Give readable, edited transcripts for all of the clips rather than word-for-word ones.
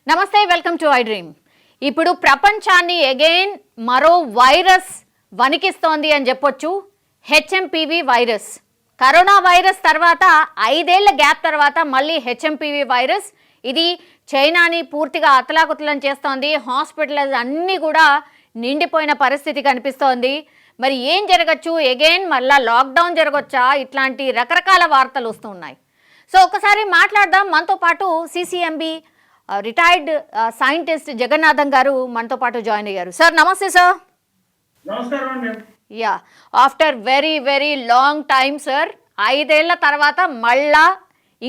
నమస్తే, welcome to I dream. ఇప్పుడు ప్రపంచాన్ని అగైన్ మరో వైరస్ వణికిస్తోంది అని చెప్పొచ్చు. HMPV virus. కరోనా వైరస్ తర్వాత 5 ఏళ్ల గ్యాప్ తర్వాత మళ్ళీ హెచ్ఎంపీవీ వైరస్. ఇది చైనాని పూర్తిగా అతలాకుతలం చేస్తోంది. హాస్పిటల్స్ అన్నీ కూడా నిండిపోయిన పరిస్థితి కనిపిస్తోంది. మరి ఏం జరగచ్చు? అగైన్ మళ్ళా లాక్డౌన్ జరగచ్చా? ఇట్లాంటి రకరకాల వార్తలు వస్తున్నాయి. సో ఒకసారి మాట్లాడదాం. మనతో పాటు సిసిఎంబి రిటైర్డ్ సైంటిస్ట్ జగన్నాథం గారు మనతో పాటు జాయిన్ అయ్యారు. సార్ నమస్తే. సార్ నమస్కారం అండి. Yeah, after very long time sir, 5 ఏళ్ల తర్వాత మళ్ళా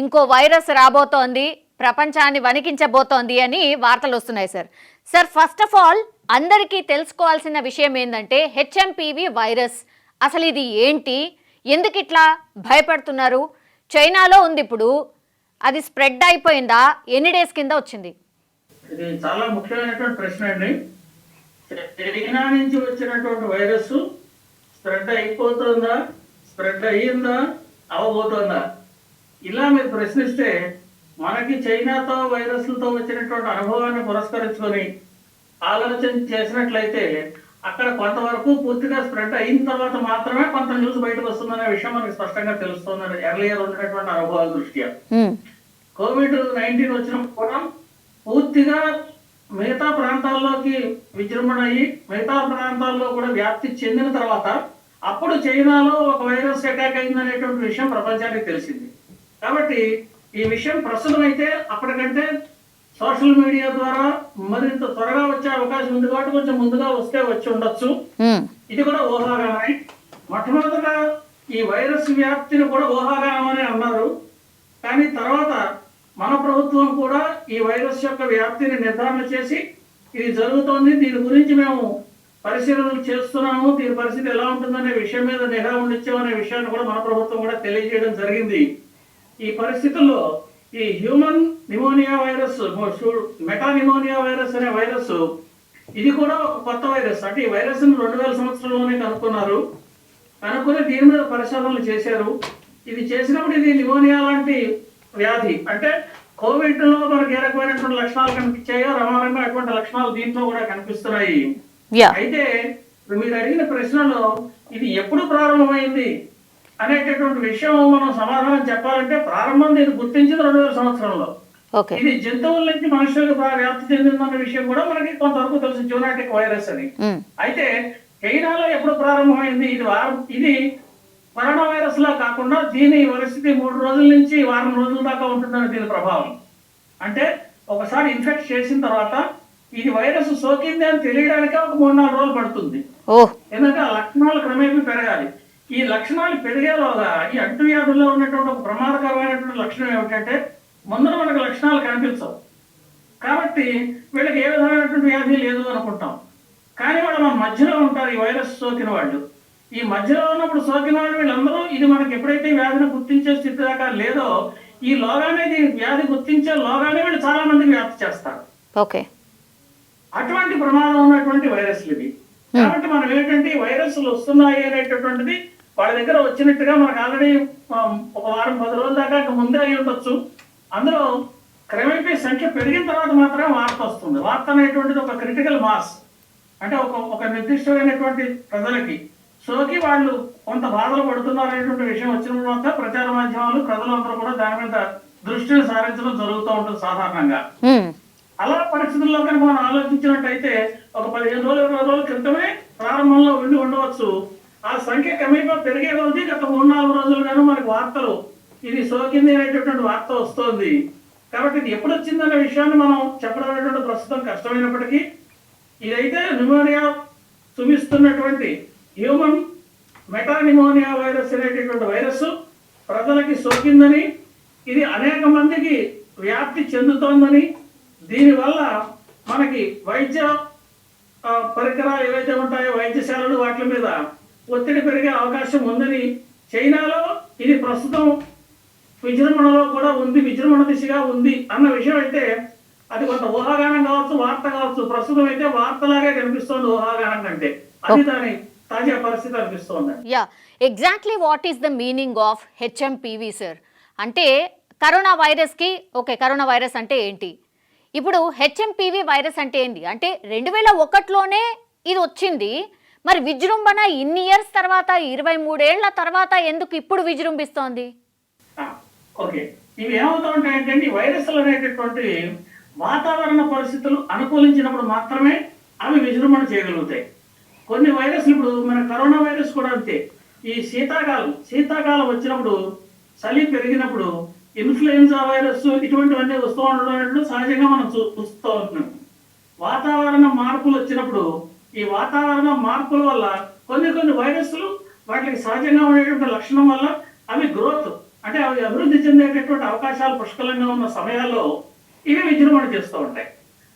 ఇంకో వైరస్ రాబోతోంది, ప్రపంచాన్ని వణికించబోతోంది అని వార్తలు వస్తున్నాయి sir. Sir first of all అందరికీ తెలుసుకోవాల్సిన విషయం ఏంటంటే హెచ్ఎంపీవీ వైరస్ అసలు ఇది ఏంటి, ఎందుకు ఇట్లా భయపడుతున్నారు? చైనాలో ఉంది, ఇప్పుడు అది స్ప్రెడ్ అయిపోయిందా? ఎన్ని డేస్ కింద వచ్చింది? ఇది చాలా ముఖ్యమైనటువంటి ప్రశ్న అండి. చైనా నుంచి వచ్చినటువంటి వైరస్ స్ప్రెడ్ అయిపోతుందా, స్ప్రెడ్ అయ్యిందా, అవబోతుందా, ఇలా మీరు ప్రశ్నిస్తే మనకి చైనాతో వైరస్లతో వచ్చినటువంటి అనుభవాన్ని పురస్కరించుకొని ఆలోచన చేసినట్లయితే అక్కడ కొంతవరకు పూర్తిగా స్ప్రెడ్ అయిన తర్వాత మాత్రమే కొంత న్యూస్ బయటకు వస్తుందనే విషయం మనకి స్పష్టంగా తెలుస్తుంది. ఎర్లియర్ ఉన్నటువంటి అనుభవాల దృష్ట్యా COVID-19 వచ్చినప్పుడు కూడా పూర్తిగా మిగతా ప్రాంతాల్లోకి విజృంభణ అయ్యి మిగతా ప్రాంతాల్లో కూడా వ్యాప్తి చెందిన తర్వాత అప్పుడు చైనాలో ఒక వైరస్ అటాక్ అయిందనేటువంటి విషయం ప్రపంచానికి తెలిసింది. కాబట్టి ఈ విషయం ప్రస్తుతం అయితే అప్పటికంటే సోషల్ మీడియా ద్వారా మరింత త్వరగా వచ్చే అవకాశం ఉంది కాబట్టి కొంచెం ముందుగా వస్తే వచ్చి ఉండొచ్చు. ఇది కూడా ఊహాగానమే. మొట్టమొదటిగా ఈ వైరస్ వ్యాప్తిని కూడా ఊహాగానం అని అన్నారు. కానీ తర్వాత మన ప్రభుత్వం కూడా ఈ వైరస్ యొక్క వ్యాప్తిని నిర్ధారణ చేసి ఇది జరుగుతోంది, దీని గురించి మేము పరిశీలనలు చేస్తున్నాము, దీని పరిస్థితి ఎలా ఉంటుందనే విషయం మీద నిఘా ఉండించామనే విషయాన్ని కూడా మన ప్రభుత్వం కూడా తెలియజేయడం జరిగింది. ఈ పరిస్థితుల్లో ఈ human pneumonia virus, meta pneumonia virus అనే వైరస్, ఇది కూడా ఒక కొత్త వైరస్. అంటే ఈ వైరస్ 2000 సంవత్సరంలోనే కనుక్కున్నారు. కనుక్కొని దీని మీద పరిశోధనలు చేశారు. ఇది చేసినప్పుడు ఇది నిమోనియా లాంటి వ్యాధి, అంటే కోవిడ్ లో మనకి ఏ రకమైనటువంటి లక్షణాలు కనిపించాయో రమారంగా అటువంటి లక్షణాలు దీంట్లో కూడా కనిపిస్తున్నాయి. అయితే మీరు అడిగిన ప్రశ్నలో ఇది ఎప్పుడు ప్రారంభమైంది అనేటటువంటి విషయం మనం సమాధానం చెప్పాలంటే ప్రారంభం దీన్ని గుర్తించింది 2000 సంవత్సరంలో. ఇది జంతువుల నుంచి మనుషులకు వ్యాప్తి చెందిందన్న విషయం కూడా మనకి కొంతవరకు తెలుసు, జూనాటిక్ వైరస్ అని. అయితే చైనాలో ఎప్పుడు ప్రారంభమైంది? ఇది కరోనా వైరస్ లా కాకుండా దీని పరిస్థితి 3 రోజుల నుంచి వారం రోజుల దాకా ఉంటుందని దీని ప్రభావం. అంటే ఒకసారి ఇన్ఫెక్ట్ చేసిన తర్వాత ఇది వైరస్ సోకింది అని తెలియడానికి ఒక 3-4 రోజులు పడుతుంది. ఎందుకంటే ఆ లక్షణాలు క్రమేపీ పెరగాలి. ఈ లక్షణాలు పెరిగేలోగా ఈ అంటువ్యాధుల్లో ఉన్నటువంటి ఒక ప్రమాదకరమైనటువంటి లక్షణం ఏమిటంటే ముందర మనకు లక్షణాలు కనిపించవు. కాబట్టి వీళ్ళకి ఏ విధమైనటువంటి వ్యాధి లేదు అనుకుంటాం. కానీ వాళ్ళు మన మధ్యలో ఉంటారు ఈ వైరస్ సోకిన వాళ్ళు. ఈ మధ్యలో ఉన్నప్పుడు సోకిన వాళ్ళు వీళ్ళందరూ ఇది మనకి ఎప్పుడైతే వ్యాధిని గుర్తించే స్థితి దాకా లేదో ఈ లోగానే వ్యాధి గుర్తించే లోగానే వీళ్ళు చాలా మందికి వ్యాప్తి చేస్తారు. అటువంటి ప్రమాదం ఉన్నటువంటి వైరస్లు ఇవి. కాబట్టి మనం ఏంటంటే ఈ వైరస్లు వస్తున్నాయి అనేటటువంటిది వాళ్ళ దగ్గర వచ్చినట్టుగా మనకు ఆల్రెడీ ఒక వారం 10 రోజుల దాకా ముందే అయి ఉండొచ్చు. అందులో క్రమేపీ సంఖ్య పెరిగిన తర్వాత మాత్రమే వార్త వస్తుంది. వార్త అనేటువంటిది ఒక క్రిటికల్ మాస్, అంటే ఒక నిర్దిష్టమైనటువంటి ప్రజలకి సోకి వాళ్ళు కొంత బాధలు పడుతున్నారు అనేటువంటి విషయం వచ్చిన తర్వాత ప్రచార మాధ్యమాలు ప్రజలందరూ కూడా దాని మీద దృష్టిని సారించడం జరుగుతూ ఉంటుంది సాధారణంగా. అలా పరిస్థితుల్లో కనుక మనం ఆలోచించినట్టయితే ఒక 15 రోజులు 20 రోజుల క్రితమే ప్రారంభంలో ఉండవచ్చు. ఆ సంఖ్య క్రమేపీ పెరిగే కొద్దీ గత 3-4 రోజులుగాను మనకు వార్తలు ఇది సోకింది అనేటటువంటి వార్త వస్తోంది. కాబట్టి ఇది ఎప్పుడు వచ్చిందనే విషయాన్ని మనం చెప్పడం అనేటువంటి ప్రస్తుతం కష్టమైనప్పటికీ ఇదైతే న్యూమోనియా చూపిస్తున్నటువంటి హ్యూమన్ మెటా నిమోనియా వైరస్ అనేటటువంటి వైరస్ ప్రజలకి సోకిందని, ఇది అనేక మందికి వ్యాప్తి చెందుతోందని, దీనివల్ల మనకి వైద్య పరికరాలు ఏవైతే ఉంటాయో వైద్యశాలలు వాటి మీద ఒత్తిడి పెరిగే అవకాశం ఉందని, చైనాలో ఇది ప్రస్తుతం విజృంభణలో కూడా ఉంది, విజృంభణ దిశగా ఉంది అన్న విషయం అయితే అది కొంత ఊహాగానం కావచ్చు, వార్త కావచ్చు. ప్రస్తుతం అయితే వార్తలాగే కనిపిస్తోంది ఊహాగానం కంటే. అది దాని తాజా పరిస్థితి అనిపిస్తోంది. Exactly what is the meaning of HMPV sir? అంటే కరోనా వైరస్కి కరోనా వైరస్ అంటే ఏంటి? ఇప్పుడు హెచ్ఎంపివి వైరస్ అంటే ఏంది? అంటే 2001లోనే ఇది వచ్చింది. మరి విజృంభణ ఇన్ని ఇయర్స్ తర్వాత 23 ఏళ్ల తర్వాత ఎందుకు ఇప్పుడు విజృంభిస్తోంది? ఓకే, ఇవి ఏమవుతా ఉంటాయంటే వైరస్లు అనేటటువంటి వాతావరణ పరిస్థితులు అనుకూలించినప్పుడు మాత్రమే అవి విజృంభణ చేయగలుగుతాయి. కొన్ని వైరస్లు, ఇప్పుడు మన కరోనా వైరస్ కూడా అంతే. ఈ శీతాకాలం వచ్చినప్పుడు, చలి పెరిగినప్పుడు ఇన్ఫ్లుయెన్జా వైరస్ ఇటువంటివన్నీ వస్తూ ఉండడం సహజంగా మనం చూస్తూ ఉంటున్నాం. వాతావరణ మార్పులు వచ్చినప్పుడు ఈ వాతావరణ మార్పుల వల్ల కొన్ని వైరస్లు వాటికి సహజంగా ఉండేటువంటి లక్షణం వల్ల అవి గ్రోత్, అంటే అవి అభివృద్ధి చెందేటటువంటి అవకాశాలు పుష్కలంగా ఉన్న సమయాల్లో ఇవి విజృంభణ చేస్తూ ఉంటాయి.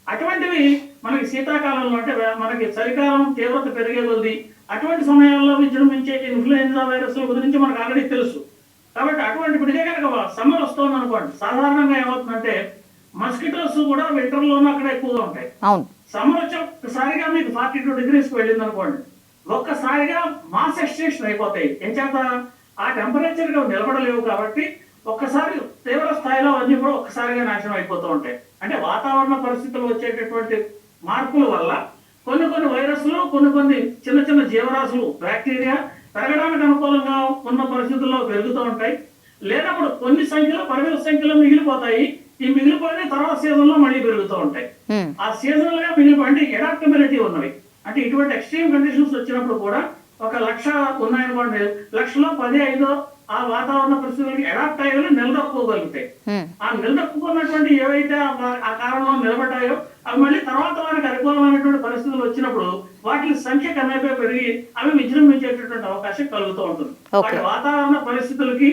అటువంటివి మనకి శీతాకాలంలో, అంటే మనకి చలికాలం తీవ్రత పెరిగే కొద్ది అటువంటి సమయాల్లో విజృంభించే ఇన్ఫ్లుయెన్జా వైరస్ల గురించి మనకు ఆల్రెడీ తెలుసు. కాబట్టి అటువంటి ఇదే కనుక సమ్మర్ వస్తుంది అనుకోండి, సాధారణంగా ఏమవుతుందంటే మస్కిటోస్ కూడా వింటర్లోనూ అక్కడ ఎక్కువగా ఉంటాయి. సమ్మర్ వచ్చి ఒక్కసారిగా మీకు 42 degrees వెళ్ళింది అనుకోండి, ఒక్కసారిగా మాస్ ఎక్స్టెన్షన్ అయిపోతాయి. ఎంచేత ఆ టెంపరేచర్ నిలబడలేవు. కాబట్టి ఒక్కసారి తీవ్ర స్థాయిలో అన్ని కూడా ఒక్కసారిగా నాశనం అయిపోతూ ఉంటాయి. అంటే వాతావరణ పరిస్థితులు వచ్చేటటువంటి మార్పుల వల్ల కొన్ని వైరస్లు, కొన్ని చిన్న జీవరాశులు, బ్యాక్టీరియా పెరగడానికి అనుకూలంగా ఉన్న పరిస్థితుల్లో పెరుగుతూ ఉంటాయి. లేనప్పుడు కొన్ని సంఖ్యలో, పరిమిత సంఖ్యలో మిగిలిపోతాయి. ఈ మిగిలిపోయిన తర్వాత సీజన్ లో మళ్ళీ పెరుగుతూ ఉంటాయి. ఆ సీజనల్ గా అంటే ఎడాప్టబిలిటీ ఉన్నవి. అంటే ఇటువంటి ఎక్స్ట్రీమ్ కండిషన్స్ వచ్చినప్పుడు కూడా 1,00,000 ఉన్నాయనుకోండి, 1,00,000లో 10-5 ఆ వాతావరణ పరిస్థితులకి అడాప్ట్ అయ్యేవి నిలదొక్కుకోగలుగుతాయి. ఆ నిలదొక్కున్నటువంటి ఏవైతే ఆ కాలంలో నిలబడ్డాయో అవి మళ్ళీ తర్వాత వారికి అనుకూలమైనటువంటి పరిస్థితులు వచ్చినప్పుడు వాటి సంఖ్య క్రమేపీ పెరిగి అవి విజృంభించేటటువంటి అవకాశం కలుగుతూ ఉంటుంది. వాటి వాతావరణ పరిస్థితులకి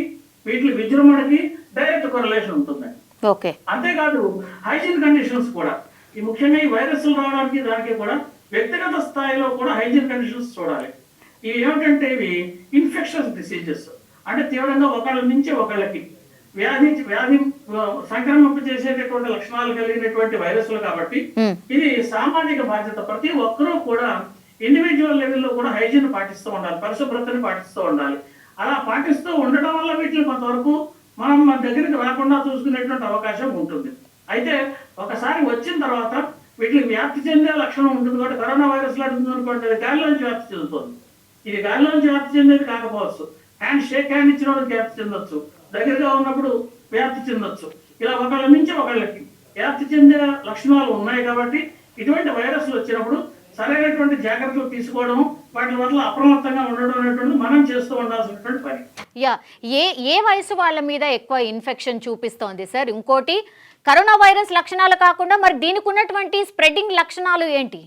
వీటి విజృంభణకి డైరెక్ట్ కొరలేషన్ ఉంటుంది. అంతేకాదు హైజీన్ కండిషన్స్ కూడా, ఈ ముఖ్యంగా ఈ వైరస్లు రావడానికి దానికి కూడా వ్యక్తిగత స్థాయిలో కూడా హైజీన్ కండిషన్స్ చూడాలి. ఇవి ఏమిటంటే ఇవి ఇన్ఫెక్షన్స్ డిసీజెస్, అంటే తీవ్రంగా ఒకళ్ళ నుంచి ఒకళ్ళకి వ్యాధి సంక్రమింప చేసేటటువంటి లక్షణాలు కలిగినటువంటి వైరస్లు. కాబట్టి ఇది సామాజిక బాధ్యత. ప్రతి ఒక్కరూ కూడా ఇండివిజువల్ లెవెల్లో కూడా హైజీన్ పాటిస్తూ ఉండాలి, పరిశుభ్రతని పాటిస్తూ ఉండాలి. అలా పాటిస్తూ ఉండటం వల్ల వీటిని కొంతవరకు మనం మన దగ్గరికి రాకుండా చూసుకునేటువంటి అవకాశం ఉంటుంది. అయితే ఒకసారి వచ్చిన తర్వాత వీటికి వ్యాప్తి చెందే లక్షణం ఉంటుంది. కాబట్టి కరోనా వైరస్ లాంటి అనుకోండి, అది గాలిలోంచి వ్యాప్తి చెందుతుంది. ఇది గాలిలోంచి వ్యాప్తి చెందేది కాకపోవచ్చు. షేక్ హ్యాండ్ ఇచ్చిన వాళ్ళకి వ్యాప్తి చెందొచ్చు, దగ్గరగా ఉన్నప్పుడు వ్యాప్తి చెందొచ్చు. ఇలా ఒకళ్ళ నుంచి ఒకళ్ళకి వ్యాప్తి చెందే లక్షణాలు ఉన్నాయి. కాబట్టి ఇటువంటి వైరస్లు వచ్చినప్పుడు సరైనటువంటి జాగ్రత్తలు తీసుకోవడం, వాటి వల్ల అప్రమత్తంగా ఉండడం అనేటువంటి మనం చేస్తూ ఉండాల్సినటువంటి పని. ఏ వయసు వాళ్ళ మీద ఎక్కువ ఇన్ఫెక్షన్ చూపిస్తోంది సార్? ఇంకోటి, కరోనా వైరస్ లక్షణాలు కాకుండా మరి దీనికి ఉన్నటువంటి స్ప్రెడ్డింగ్ లక్షణాలు ఏంటి?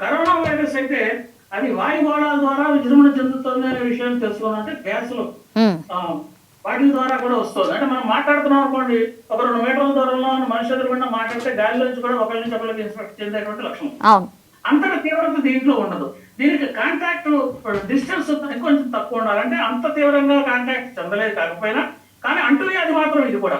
కరోనా వైరస్ అయితే అది వాయుగోళాల ద్వారా విజృంభణ చెందుతుంది అనే విషయం తెలుసుకోవాలంటే గ్యాసులు వాటి ద్వారా కూడా వస్తుంది. అంటే మనం మాట్లాడుతున్నాం అనుకోండి, 1-2 మీటర్ల దూరంలో మనిషి ఎదురుకుండా మాట్లాడితే గాలిలోంచి కూడా ఒకరి నుంచి ఒకరికి ఇన్ఫెక్ట్ చెందేటువంటి లక్షణం. అంతగా తీవ్రత దీంట్లో ఉండదు. దీనికి కాంటాక్ట్ డిస్టెన్స్ కొంచెం తక్కువ ఉండాలి. అంటే అంత తీవ్రంగా కాంటాక్ట్ చెందలేదు కాకపోయినా, కానీ అంటువ్యాధి మాత్రం ఇది కూడా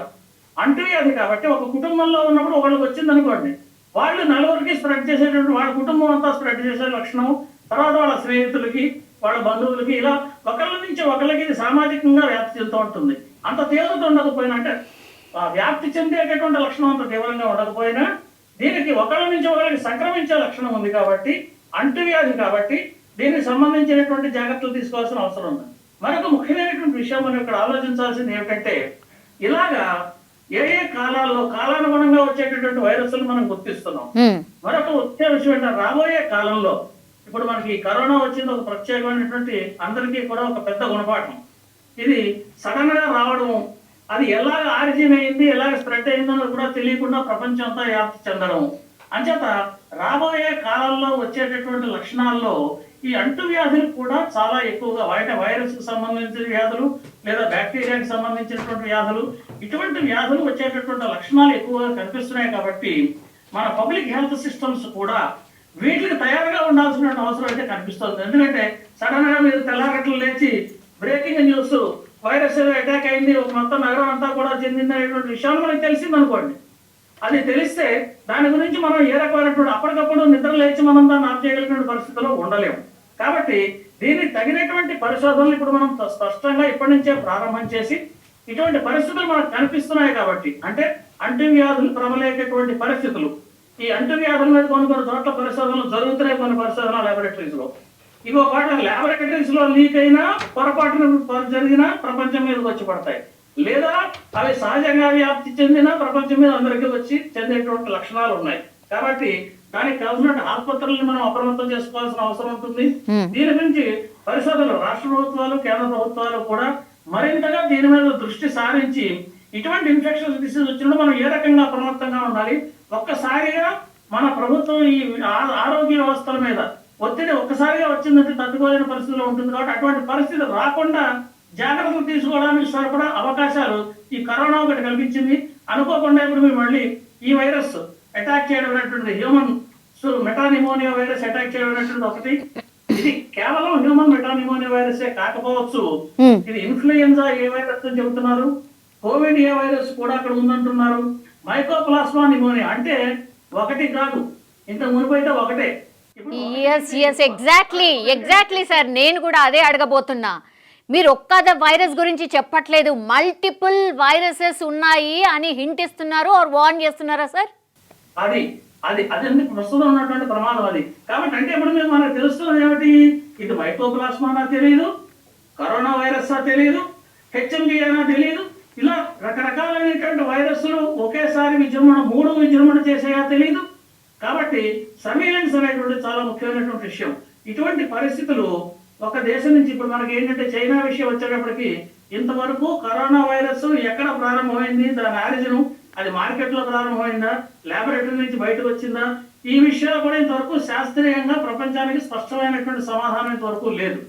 అంటువ్యాధి. కాబట్టి ఒక కుటుంబంలో ఉన్నప్పుడు ఒకళ్ళకి వచ్చింది అనుకోండి, వాళ్ళు నలుగురికి స్ప్రెడ్ చేసేటువంటి, వాళ్ళ కుటుంబం అంతా స్ప్రెడ్ చేసే లక్షణం, తర్వాత వాళ్ళ స్నేహితులకి, వాళ్ళ బంధువులకి, ఇలా ఒకళ్ళ నుంచి ఒకళ్ళకి ఇది సామాజికంగా వ్యాప్తి చెందుతూ ఉంటుంది. అంత తీవ్రత ఉండకపోయినా, అంటే వ్యాప్తి చెందేటటువంటి లక్షణం అంత తీవ్రంగా ఉండకపోయినా దీనికి ఒకళ్ళ నుంచి ఒకరికి సంక్రమించే లక్షణం ఉంది. కాబట్టి అంటువ్యాధి, కాబట్టి దీనికి సంబంధించినటువంటి జాగ్రత్తలు తీసుకోవాల్సిన అవసరం ఉంది. మరొక ముఖ్యమైనటువంటి విషయం మనం ఇక్కడ ఆలోచించాల్సింది ఏమిటంటే, ఇలాగా ఏ కాలాల్లో కాలానుగుణంగా వచ్చేటటువంటి వైరస్లు మనం గుర్తిస్తున్నాం. మరొక ముఖ్య విషయం ఏంటంటే, రాబోయే కాలంలో ఇప్పుడు మనకి కరోనా వచ్చింది ఒక ప్రత్యేకమైనటువంటి, అందరికీ కూడా ఒక పెద్ద గుణపాఠం. ఇది సడన్ గా రావడం, అది ఎలాగ ఆరిజిన్ అయింది, ఎలాగ స్ప్రెడ్ అయిందో కూడా తెలియకుండా ప్రపంచం అంతా వ్యాప్తి చెందడం. అంచేత రాబోయే కాలంలో వచ్చేటటువంటి లక్షణాల్లో ఈ అంటువ్యాధులు కూడా చాలా ఎక్కువగా, వైరస్ కు సంబంధించిన వ్యాధులు లేదా బ్యాక్టీరియాకి సంబంధించినటువంటి వ్యాధులు, ఇటువంటి వ్యాధులు వచ్చేటటువంటి లక్షణాలు ఎక్కువగా కనిపిస్తున్నాయి. కాబట్టి మన పబ్లిక్ హెల్త్ సిస్టమ్స్ కూడా వీటికి తయారుగా ఉండాల్సిన అవసరం అయితే కనిపిస్తుంది. ఎందుకంటే సడన్ గా మీరు తెల్లారట్లు లేచి బ్రేకింగ్ న్యూస్, వైరస్ అటాక్ అయింది, ఒక మొత్తం నగరం అంతా కూడా చెందింది అనేటువంటి విషయాలు మనకి తెలిసింది అనుకోండి. అది తెలిస్తే దాని గురించి మనం ఏ రకమైనటువంటి అప్పటికప్పుడు నిద్ర లేచి మనం దాన్ని ఆఫ్ చేయగలిగిన పరిస్థితిలో ఉండలేము. కాబట్టి దీనికి తగినటువంటి పరిశోధనలు ఇప్పుడు మనం స్పష్టంగా ఇప్పటి నుంచే ప్రారంభం చేసి, ఇటువంటి పరిస్థితులు మనకు కనిపిస్తున్నాయి కాబట్టి, అంటే అంటువ్యాధులు ప్రబలేటటువంటి పరిస్థితులు. ఈ అంటువ్యాధుల మీద కొన్ని చోట్ల పరిశోధనలు జరుగుతున్నాయి, కొన్ని పరిశోధన లాబొరేటరీస్ లో. ఇంకో పాట లాబొరేటరీస్ లో లీక్ అయినా పొరపాటున జరిగినా ప్రపంచం మీదకి వచ్చి పడతాయి, లేదా అవి సహజంగా వ్యాప్తి చెందినా ప్రపంచం మీద అందరికీ వచ్చి చెందేటువంటి లక్షణాలు ఉన్నాయి. కాబట్టి దానికి కావాల్సిన ఆసుపత్రులను మనం అప్రమత్తం చేసుకోవాల్సిన అవసరం ఉంటుంది. దీని గురించి పరిశోధనలు రాష్ట్ర ప్రభుత్వాలు, కేంద్ర ప్రభుత్వాలు కూడా మరింతగా దీని మీద దృష్టి సారించి ఇటువంటి ఇన్ఫెక్షన్స్ డిసీజ్ వచ్చినప్పుడు మనం ఏ రకంగా అప్రమత్తంగా ఉండాలి. ఒక్కసారిగా మన ప్రభుత్వం ఈ ఆరోగ్య వ్యవస్థల మీద ఒత్తిడి ఒక్కసారిగా వచ్చిందంటే తట్టుకోలేని పరిస్థితిలో ఉంటుంది. కాబట్టి అటువంటి పరిస్థితి రాకుండా జాగ్రత్తలు తీసుకోవడానికి సరిపడా అవకాశాలు ఈ కరోనా ఒకటి కల్పించింది. అనుకోకుండా ఇప్పుడు మేము మళ్ళీ ఈ వైరస్ అటాక్ చేయడం అనేటువంటి హ్యూమన్ మెటానిమోనియా వైరస్ అటాక్ చేయడం అనేటువంటి ఒకటి. ఇది కేవలం హ్యూమన్ మెటానిమోనియా వైరసే కాకపోవచ్చు, ఇది ఇన్ఫ్లుయెన్జా ఏ వైరస్ అని చెబుతున్నారు, కోవిడ్ ఏ వైరస్ కూడా అక్కడ ఉందంటున్నారు, మైకోప్లాస్మా నిమోనియా అంటే ఒకటి కాదు, ఇంత మునిపైతే ఒకటే. ఎగ్జాక్ట్లీ సార్, నేను కూడా అదే అడగబోతున్నా. మీరు ఒక్క వైరస్ గురించి చెప్పట్లేదు, మల్టిపుల్ వైరసెస్ ఉన్నాయి అని హింట్ ఇస్తున్నారు ఆర్ వార్న్ చేస్తున్నారా సార్? అది అది అది ప్రస్తుతం ఉన్నటువంటి ప్రమాదం అది. కాబట్టి అంటే ఇప్పుడు మేము మనకు తెలుస్తున్నది ఏమిటి, ఇది మైకోప్లాస్మానా తెలియదు, కరోనా వైరస్ తెలియదు, హెచ్ఎంవి అయినా తెలియదు, ఇలా రకరకాలైనటువంటి వైరస్లు ఒకేసారి మూడు విజృంభణ చేసేయా తెలియదు. కాబట్టి సర్వేలెన్స్ అనేటువంటి చాలా ముఖ్యమైనటువంటి విషయం. ఇటువంటి పరిస్థితులు ఒక దేశం నుంచి ఇప్పుడు మనకి ఏంటంటే చైనా విషయం వచ్చేటప్పటికి ఇంతవరకు కరోనా వైరస్ ఎక్కడ ప్రారంభమైంది, దాని ఆరిజిన్ అది మార్కెట్ లో ప్రారంభమైందా, లాబొరేటరీ నుంచి బయటకు వచ్చిందా, ఈ విషయాలు కూడా ఇంతవరకు శాస్త్రీయంగా ప్రపంచానికి స్పష్టమైనటువంటి సమాధానం ఇంతవరకు లేదు.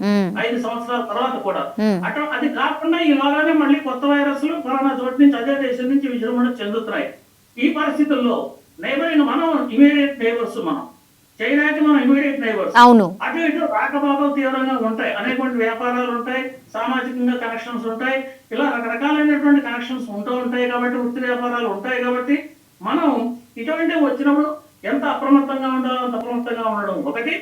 5 సంవత్సరాల తర్వాత కూడా అది కాకుండా ఇలాగానే మళ్ళీ కొత్త వైరస్లు కరోనా చోటు నుంచి అదే దేశం నుంచి విజృంభణ చెందుతున్నాయి. ఈ పరిస్థితుల్లో నైబరింగ్ మనం ఇమీడియట్ నైబర్స్, మనం చైనాకి మనం ఇమీడియట్ నైబర్స్. అటు ఇటు రాకపోకలు తీవ్రంగా ఉంటాయి, అనేటువంటి వ్యాపారాలు ఉంటాయి, సామాజికంగా కనెక్షన్స్ ఉంటాయి, ఇలా రకరకాలైనటువంటి కనెక్షన్స్ ఉంటూ ఉంటాయి. కాబట్టి వృత్తి వ్యాపారాలు ఉంటాయి. కాబట్టి మనం ఇటువంటి వచ్చినప్పుడు ఎంత అప్రమత్తంగా ఉండాలో అంత అప్రమత్తంగా ఉండడం ఒకటి.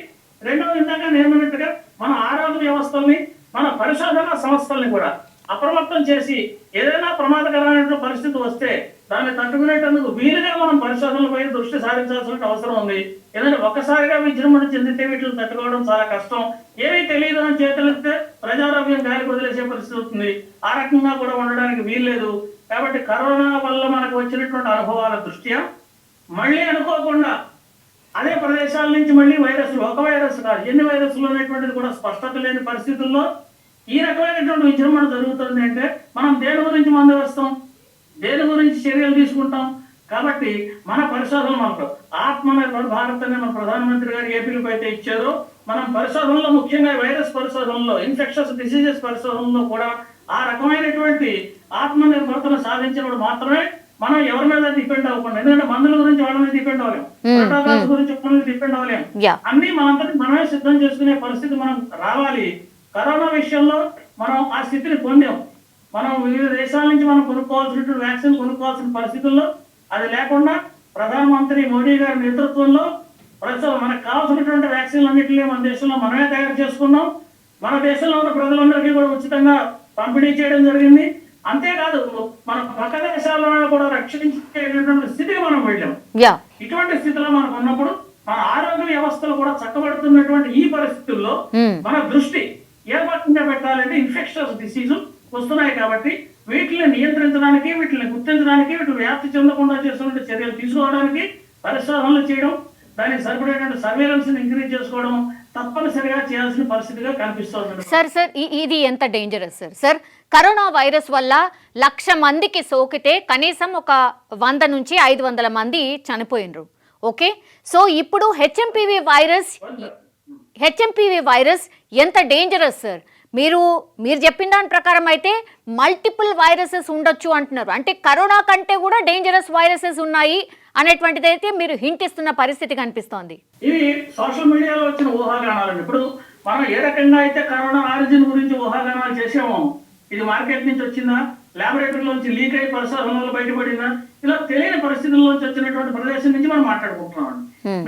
రెండవది ఇందాక నేర్మన్నట్టుగా మన ఆరోగ్య వ్యవస్థల్ని, మన పరిశోధన సంస్థల్ని కూడా అప్రమత్తం చేసి ఏదైనా ప్రమాదకరమైన పరిస్థితి వస్తే దాన్ని తట్టుకునేటందుకు వీలుగా మనం పరిశోధనలపై దృష్టి సారించాల్సిన అవసరం ఉంది. ఎందుకంటే ఒక్కసారిగా విజృంభణ చెందితే వీటిని తట్టుకోవడం చాలా కష్టం. ఏమీ తెలియదు అని చేతులెత్తే ప్రజారోగ్యం గాలికి వదిలేసే పరిస్థితి అవుతుంది. ఆ రకంగా కూడా ఉండడానికి వీల్లేదు. కాబట్టి కరోనా వల్ల మనకు వచ్చినటువంటి అనుభవాల దృష్ట్యా మళ్ళీ అనుకోకుండా అదే ప్రదేశాల నుంచి మళ్ళీ వైరస్లు, ఒక వైరస్ కాదు ఎన్ని వైరస్లు అనేటువంటిది కూడా స్పష్టత లేని పరిస్థితుల్లో ఈ రకమైనటువంటి విజృంభణ జరుగుతుంది. అంటే మనం దేని గురించి మందు వేస్తాం, దేని గురించి చర్యలు తీసుకుంటాం. కాబట్టి మన పరిశోధనలు మనకు ఆత్మనిర్భర్ భారత్ అనే మన ప్రధానమంత్రి గారు ఏ పిలుపు అయితే ఇచ్చారో, మనం పరిశోధనలో ముఖ్యంగా వైరస్ పరిశోధనలో, ఇన్ఫెక్షన్స్ డిసీజెస్ పరిశోధనలో కూడా ఆ రకమైనటువంటి ఆత్మనిర్భరతను సాధించినప్పుడు మాత్రమే మనం ఎవరి మీద డిపెండ్ అవ్వకుండా, ఎందుకంటే మందుల గురించి వాళ్ళ మీద డిపెండ్ అవ్వలేము, ప్రోటోకాల్స్ గురించి వాళ్ళ మీద డిపెండ్ అవ్వలేము, అన్ని మనంతటి మనమే సిద్ధం చేసుకునే పరిస్థితి మనం రావాలి. కరోనా విషయంలో మనం ఆ స్థితిని పొందాం. మనం వివిధ దేశాల నుంచి మనం కొనుక్కోవాల్సినటువంటి వ్యాక్సిన్ కొనుక్కోవాల్సిన పరిస్థితుల్లో అది లేకుండా ప్రధానమంత్రి మోడీ గారి నేతృత్వంలో ప్రస్తుతం మనకు కావాల్సినటువంటి వ్యాక్సిన్లు అన్నింటినీ మన దేశంలో మనమే తయారు చేసుకున్నాం. మన దేశంలో ఉన్న ప్రజలందరికీ కూడా ఉచితంగా పంపిణీ చేయడం జరిగింది. అంతేకాదు మన పక్క దేశాల్లో కూడా రక్షించేటటువంటి స్థితికి మనం వెళ్ళాం. ఇటువంటి స్థితిలో మనకు ఉన్నప్పుడు మన ఆరోగ్య వ్యవస్థలు కూడా చక్కబడుతున్నటువంటి ఈ పరిస్థితుల్లో మన దృష్టి ఏ రకంగా పెట్టాలంటే ఇన్ఫెక్షన్స్ డిసీజు వస్తున్నాయి. కాబట్టి వీటిని నియంత్రించడానికి, వీటిని గుర్తించడానికి, వీటిని వ్యాప్తి చెందకుండా చేస్తున్న చర్యలు తీసుకోవడానికి పరిశోధనలు చేయడం, దానికి సరిపడేటువంటి సర్వేలెన్స్ ఇంక్రీజ్ చేసుకోవడం తప్పనిసరిగా చేయాల్సిన పరిస్థితిగా కనిపిస్తుంది. సార్ ఇది ఎంత డేంజరస్ సార్? కరోనా వైరస్ వల్ల 1,00,000 మందికి సోకితే కనీసం ఒక 100 నుంచి 500 మంది చనిపోయినరు. ఓకే, సో ఇప్పుడు హెచ్ఎంపీవీ వైరస్ ఎంత డేంజరస్ సార్? మీరు చెప్పిన దాని ప్రకారం అయితే మల్టిపుల్ వైరసెస్ ఉండొచ్చు అంటున్నారు. అంటే కరోనా కంటే కూడా డేంజరస్ వైరసెస్ ఉన్నాయి అనేటువంటిది అయితే మీరు హింట్ ఇస్తున్న పరిస్థితి కనిపిస్తోంది. ఇవి సోషల్ మీడియాలో వచ్చిన ఊహాగానాలు. ఇప్పుడు మనం ఏ రకంగా అయితే కరోనా ఆరిజిన్ గురించి ఊహాగానాలు చేసామో, ఇది మార్కెట్ నుంచి వచ్చిందా, లాబొరేటరీలోంచి లీక్ అయి పరిశోధనలో బయటపడిందా, ఇలా తెలియని పరిస్థితుల్లోంచి వచ్చినటువంటి ప్రదేశం నుంచి మనం మాట్లాడుకుంటున్నాం.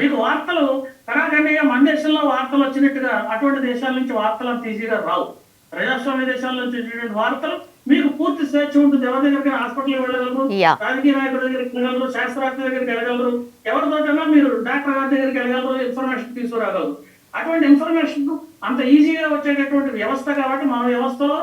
మీకు వార్తలు కరాఖండిగా మన దేశంలో వార్తలు వచ్చినట్టుగా అటువంటి దేశాల నుంచి వార్తలు అంత ఈజీగా రావు. ప్రజాస్వామ్య దేశాల నుంచి వచ్చేటువంటి వార్తలు మీకు పూర్తి స్వేచ్ఛ ఉంటుంది. ఎవరి దగ్గరికి హాస్పిటల్కి వెళ్ళగలరు, Yeah. రాజకీయ నాయకుల దగ్గరికి వెళ్ళగలరు, శాస్త్రవేత్త దగ్గరికి వెళ్ళగలరు, ఎవరితోటైనా మీరు డాక్టర్ గారి దగ్గరికి వెళ్ళగలరు, ఇన్ఫర్మేషన్ తీసుకురాగలరు. అటువంటి ఇన్ఫర్మేషన్ అంత ఈజీగా వచ్చేటటువంటి వ్యవస్థ కాబట్టి మన వ్యవస్థలో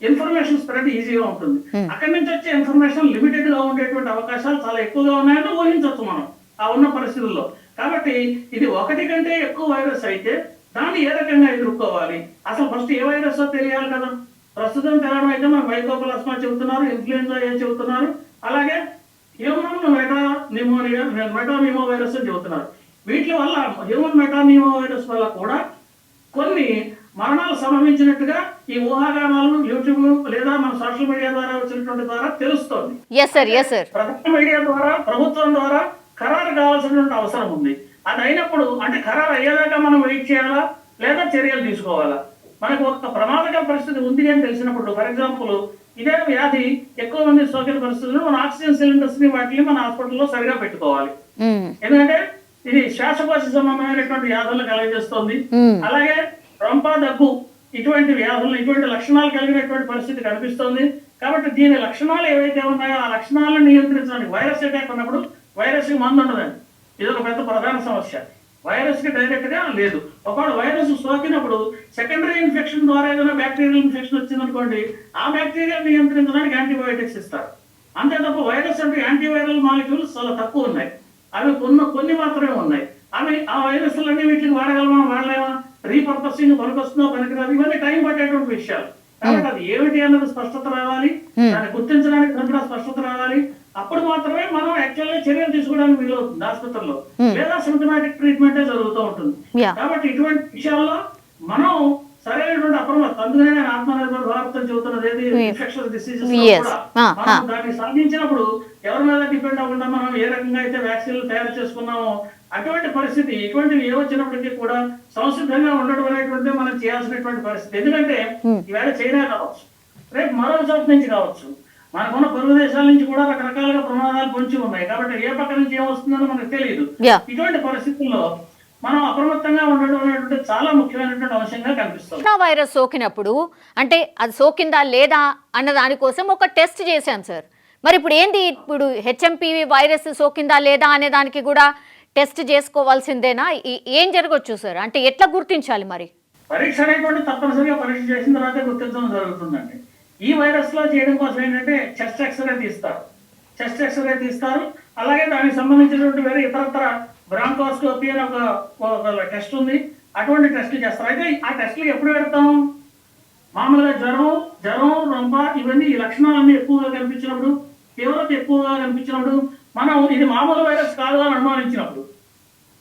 ఇన్ఫర్మేషన్ స్ప్రెడ్ ఈజీగా ఉంటుంది. అక్కడి నుంచి వచ్చే ఇన్ఫర్మేషన్ లిమిటెడ్ గా ఉండేటువంటి అవకాశాలు చాలా ఎక్కువగా ఉన్నాయని ఊహించవచ్చు మనం ఆ ఉన్న పరిస్థితుల్లో. కాబట్టి ఇది ఒకటి కంటే ఎక్కువ వైరస్ అయితే దాన్ని ఏ రకంగా ఎదుర్కోవాలి, అసలు ఫస్ట్ ఏ వైరస్ తెలియాలి కదా. ప్రస్తుతం తెలవడం అయితే మనకు వైకోప్లాస్మా చెబుతున్నారు, ఇన్ఫ్లుయెన్జా ఏ చెబుతున్నారు, అలాగే హ్యూమన్ మెటానిమో వైరస్ చెబుతున్నారు. వీటి వల్ల హ్యూమన్ మెటానిమో వైరస్ వల్ల కూడా కొన్ని మరణాలు సంభవించినట్టుగా ఈ ఊహాగానాలు యూట్యూబ్ లేదా మన సోషల్ మీడియా ద్వారా వచ్చినటువంటి ద్వారా తెలుస్తోంది. ప్రధాన మీడియా ద్వారా ప్రభుత్వం ద్వారా ఖరారు కావాల్సినటువంటి అవసరం ఉంది. అది అయినప్పుడు అంటే ఖరారు అయ్యేదాకా మనం వెయిట్ చేయాలా లేదా చర్యలు తీసుకోవాలా? మనకు ఒక ప్రమాదకర పరిస్థితి ఉంది అని తెలిసినప్పుడు, ఫర్ ఎగ్జాంపుల్ ఇదే వ్యాధి ఎక్కువ మంది సోకిన పరిస్థితుల్లో మన ఆక్సిజన్ సిలిండర్స్ ని వాటిని మన హాస్పిటల్లో సరిగా పెట్టుకోవాలి. ఎందుకంటే ఇది శ్వాసకోశ సంబంధమైనటువంటి వ్యాధులను కలగజేస్తుంది. అలాగే రొంప, దగ్గు ఇటువంటి వ్యాధులను ఇటువంటి లక్షణాలు కలిగినటువంటి పరిస్థితి కనిపిస్తుంది. కాబట్టి దీని లక్షణాలు ఏవైతే ఉన్నాయో ఆ లక్షణాలను నియంత్రించడానికి వైరస్ అటాక్ ఉన్నప్పుడు వైరస్ కి మందు ఉండదండి. ఇది ఒక పెద్ద ప్రధాన సమస్య. వైరస్ కి డైరెక్ట్ గా లేదు. ఒకవేళ వైరస్ సోకినప్పుడు సెకండరీ ఇన్ఫెక్షన్ ద్వారా ఏదైనా బ్యాక్టీరియల్ ఇన్ఫెక్షన్ వచ్చిందనుకోండి, ఆ బ్యాక్టీరియా నియంత్రించడానికి యాంటీబయోటిక్స్ ఇస్తారు. అంతే తప్ప వైరస్ అంటే యాంటీవైరల్ మాలిక్యూల్స్ చాలా తక్కువ ఉన్నాయి. అవి కొన్ని మాత్రమే ఉన్నాయి. అవి ఆ వైరస్లన్నీ వీటిని వాడగలమా వాడలేమా, రీపర్పసింగ్ పనికొస్తుందో పనికిరాదు, ఇవన్నీ టైం పట్టేటువంటి విషయాలు. కాబట్టి అది ఏమిటి అన్నది స్పష్టత రావాలి, దాన్ని గుర్తించడానికి కూడా స్పష్టత రావాలి. అప్పుడు మాత్రమే మనం యాక్చువల్గా చర్యలు తీసుకోవడానికి వీలవుతుంది ఆసుపత్రిలో, లేదా సిమ్టమాటిక్ ట్రీట్మెంటే జరుగుతూ ఉంటుంది. కాబట్టి ఇటువంటి విషయాల్లో మనం సరైనటువంటి అప్రమత్తం. అందుకనే నేను ఆత్మనిర్భర్ భారత్ అని చెబుతున్నది ఏది ఇన్ఫెక్షస్ డిసీజెస్ కూడా మనం దాన్ని సాధించినప్పుడు ఎవరి మీద డిపెండ్ అవ్వకుండా మనం ఏ రకంగా అయితే వ్యాక్సిన్లు తయారు చేసుకున్నామో అటువంటి పరిస్థితి ఇటువంటివి ఏ వచ్చినప్పటికీ కూడా సంసిద్ధంగా ఉండడం అనేటువంటిది మనం చేయాల్సినటువంటి పరిస్థితి. ఎందుకంటే ఈవేళ చైనా కావచ్చు, రేపు మరో చోట నుంచి కావచ్చు, మనకున్న పొరుగు దేశాల నుంచి కూడా రకరకాలుగా ప్రమాదాలు పొంచి ఉన్నాయి. కాబట్టి ఏ పక్క నుంచి ఏమొస్తుందో మనకు తెలియదు. ఇటువంటి పరిస్థితుల్లో మనం అప్రమత్తంగా ఉండడం అనేటువంటి చాలా ముఖ్యమైనటువంటి అంశంగా కనిపిస్తుంది. కరోనా వైరస్ సోకినప్పుడు అంటే అది సోకిందా లేదా అన్న దానికోసం ఒక టెస్ట్ చేశాం సార్. మరి ఇప్పుడు ఏంది, ఇప్పుడు హెచ్ఎంపీవీ వైరస్ సోకిందా లేదా అనే దానికి కూడా టెస్ట్ చేసుకోవాల్సిందేనా? ఏం జరగచ్చు సార్? అంటే ఎట్లా గుర్తించాలి? మరి పరీక్ష అనేటువంటి తప్పనిసరిగా పరీక్ష చేసిన తర్వాత గుర్తించడం జరుగుతుందండి. ఈ వైరస్ లో చేయడం కోసం ఏంటంటే చెస్ట్ ఎక్స్రే తీస్తారు. అలాగే దానికి సంబంధించినటువంటి వేరే ఇతరత్ర బ్రాంకోస్కోపీ అని ఒక టెస్ట్ ఉంది, అటువంటి టెస్టులు చేస్తారు. అయితే ఆ టెస్టులు ఎప్పుడు పెడతాం? మామూలుగా జ్వరం, రొంప ఇవన్నీ ఈ లక్షణాలన్నీ ఎక్కువగా కనిపించినప్పుడు, తీవ్రత ఎక్కువగా కనిపించినప్పుడు, మనం ఇది మామూలు వైరస్ కాదు అని అనుమానించినప్పుడు.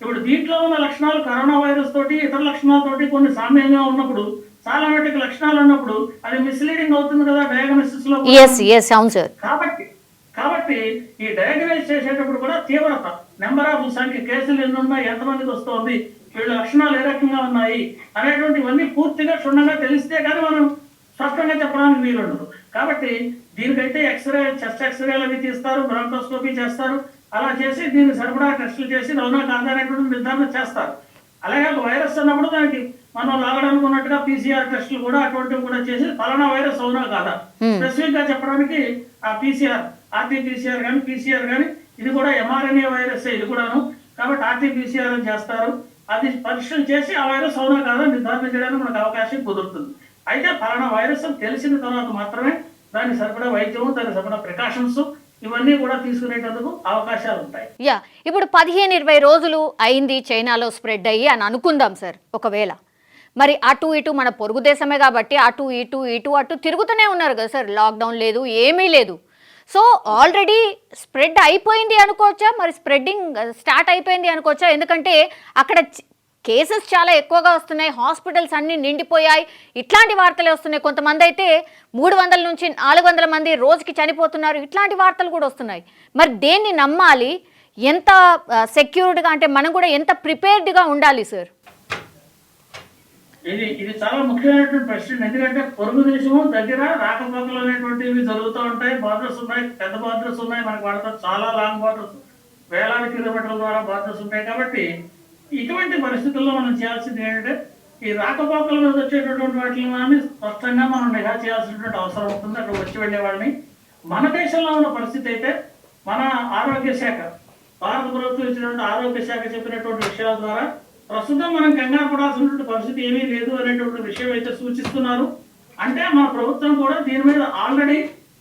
ఇప్పుడు దీంట్లో ఉన్న లక్షణాలు కరోనా వైరస్ తోటి ఇతర లక్షణాలతోటి కొన్ని సామ్యంగా ఉన్నప్పుడు, చాలా మటుకు లక్షణాలు ఉన్నప్పుడు అది మిస్లీడింగ్ అవుతుంది కదా డయాగ్నోసిస్ లో. కాబట్టి ఈ డయాగ్నైజ్ చేసేటప్పుడు కూడా తీవ్రత, నెంబర్ ఆఫ్ సంఖ్య, కేసులు ఎన్ని ఉన్నాయి, ఎంతమందికి వస్తుంది, వీళ్ళ లక్షణాలు ఏ రకంగా ఉన్నాయి అనేటువంటివన్నీ పూర్తిగా క్షుణ్ణంగా తెలిస్తే కానీ మనం స్పష్టంగా చెప్పడానికి వీలుండదు. కాబట్టి దీనికైతే చెస్ట్ ఎక్స్రేలు అవి తీస్తారు, బ్రాంకోస్కోపీ చేస్తారు. అలా చేసి దీనికి సరిపడా టెస్టులు చేసి అవునా కాదా అనేటువంటి నిర్ధారణ చేస్తారు. అలాగే వైరస్ అన్నప్పుడు దానికి మనం లాగడానికి ఉన్నట్టుగా PCR టెస్టులు కూడా అటువంటివి కూడా చేసి ఫలానా వైరస్ అవునా కాదా స్పెసిఫిక్ గా చెప్పడానికి ఆ RT-PCR కానీ PCR కానీ ఇది కూడా mRNA వైరస్ ఇది కూడాను. కాబట్టి RT-PCR అని చేస్తారు. అది పరీక్షలు చేసి ఆ వైరస్ అవునా కాదా నిర్ధారణ చేయడానికి మనకు అవకాశం కుదురుతుంది. అయితే ఫలానా వైరస్ తెలిసిన తర్వాత మాత్రమే దానికి సరిపడా వైద్యం, దానికి సరిపడా ప్రికాషన్స్ ఇవన్నీ కూడా తీసుకునేటందుకు అవకాశాలు ఉంటాయి. ఇప్పుడు 15-20 రోజులు అయింది చైనాలో స్ప్రెడ్ అయ్యి అని అనుకుందాం సార్. ఒకవేళ మరి అటు ఇటు మన పొరుగు దేశమే కాబట్టి అటు ఇటు తిరుగుతూనే ఉన్నారు కదా సార్. లాక్డౌన్ లేదు, ఏమీ లేదు. సో ఆల్రెడీ స్ప్రెడ్ అయిపోయింది అనుకోవచ్చా? మరి స్ప్రెడ్డింగ్ స్టార్ట్ అయిపోయింది అనుకోవచ్చా? ఎందుకంటే అక్కడ కేసెస్ చాలా ఎక్కువగా వస్తున్నాయి, హాస్పిటల్స్ అన్నీ నిండిపోయాయి, ఇట్లాంటి వార్తలే వస్తున్నాయి. కొంతమంది అయితే 300 నుంచి 400 మంది రోజుకి చనిపోతున్నారు, ఇట్లాంటి వార్తలు కూడా వస్తున్నాయి. మరి దేన్ని నమ్మాలి? ఎంత సెక్యూర్డ్గా అంటే మనం కూడా ఎంత ప్రిపేర్డ్గా ఉండాలి సార్? ఇది చాలా ముఖ్యమైనటువంటి ప్రశ్న. ఎందుకంటే పొరుగు దేశము దగ్గర రాకపోకలు అనేటువంటివి జరుగుతూ ఉంటాయి. బార్డర్స్ ఉన్నాయి, పెద్ద బార్డర్స్ ఉన్నాయి, మనకు వాడతా చాలా లాంగ్ బార్డర్స్, వేలాది కిలోమీటర్ల ద్వారా బార్డర్స్ ఉంటాయి. కాబట్టి ఇటువంటి పరిస్థితుల్లో మనం చేయాల్సింది ఏంటంటే ఈ రాకపోకల మీద వచ్చేటటువంటి వాటిని స్పష్టంగా మనం నిఘా చేయాల్సినటువంటి అవసరం ఉంటుంది. అక్కడ వచ్చి వెళ్ళే వాళ్ళని. మన దేశంలో ఉన్న పరిస్థితి అయితే మన ఆరోగ్య శాఖ, భారత ప్రభుత్వం ఇచ్చినటువంటి ఆరోగ్య శాఖ చెప్పినటువంటి విషయాల ద్వారా ప్రస్తుతం మనం కంగారు పడాల్సినటువంటి పరిస్థితి ఏమీ లేదు అనేటువంటి విషయం అయితే సూచిస్తున్నారు. అంటే మన ప్రభుత్వం కూడా దీని మీద ఆల్రెడీ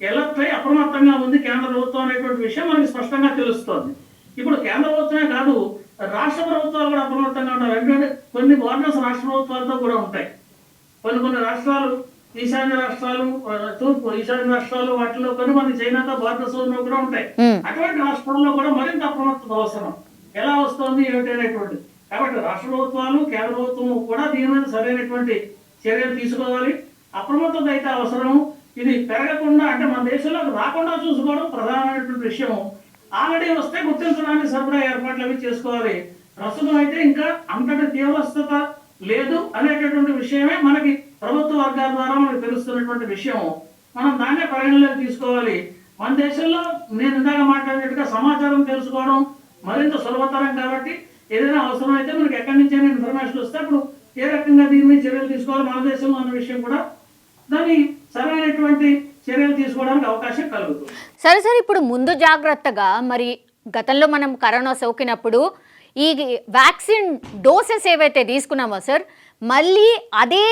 ఎలర్ట్ అయి అప్రమత్తంగా ఉంది కేంద్ర ప్రభుత్వం అనేటువంటి విషయం మనకి స్పష్టంగా తెలుస్తోంది. ఇప్పుడు కేంద్ర ప్రభుత్వమే కాదు, రాష్ట్ర ప్రభుత్వాలు కూడా అప్రమత్తంగా ఉంటారు. ఎందుకంటే కొన్ని గవర్నర్స్ రాష్ట్ర ప్రభుత్వాలతో కూడా ఉంటాయి. కొన్ని రాష్ట్రాలు, ఈశాన్య రాష్ట్రాలు, తూర్పు ఈశాన్య రాష్ట్రాలు, వాటిలో కొన్ని మంది చైనాతో బార్డర్స్ ఉన్నవి కూడా ఉంటాయి. అటువంటి రాష్ట్రాల్లో కూడా మరింత అప్రమత్తత అవసరం. ఎలా వస్తుంది ఏమిటి అనేటువంటి. కాబట్టి రాష్ట్ర ప్రభుత్వాలు, కేంద్ర ప్రభుత్వం కూడా దీని మీద సరైనటువంటి చర్యలు తీసుకోవాలి. అప్రమత్తత అయితే అవసరం. ఇది పెరగకుండా, అంటే మన దేశంలోకి రాకుండా చూసుకోవడం ప్రధానమైనటువంటి విషయం. ఆల్రెడీ వస్తే గుర్తించడానికి సరిపడా ఏర్పాట్లు అవి చేసుకోవాలి. ప్రస్తుతం అయితే ఇంకా అంతటి తీవ్రస్థత లేదు అనేటటువంటి విషయమే మనకి ప్రభుత్వ వర్గాల ద్వారా మనకు తెలుస్తున్నటువంటి విషయం. మనం దాన్నే పరిగణలోకి తీసుకోవాలి. మన దేశంలో నేను ఇందాక మాట్లాడినట్టుగా సమాచారం తెలుసుకోవడం మరింత సులభతరం. కాబట్టి ఏదైనా అవసరం అయితే మనకి ఎక్కడి నుంచైనా ఇన్ఫర్మేషన్ వస్తే అప్పుడు ఏ రకంగా దీని మీద చర్యలు తీసుకోవాలి మన దేశంలో అన్న విషయం కూడా దాన్ని సరైనటువంటి చర్యలు తీసుకోవడానికి అవకాశం కలుగుతుంది. సరే, ఇప్పుడు ముందు జాగ్రత్తగా మరి గతంలో మనం కరోనా సోకినప్పుడు ఈ వ్యాక్సిన్ డోసెస్ ఏవైతే తీసుకున్నామో సార్, మళ్ళీ అదే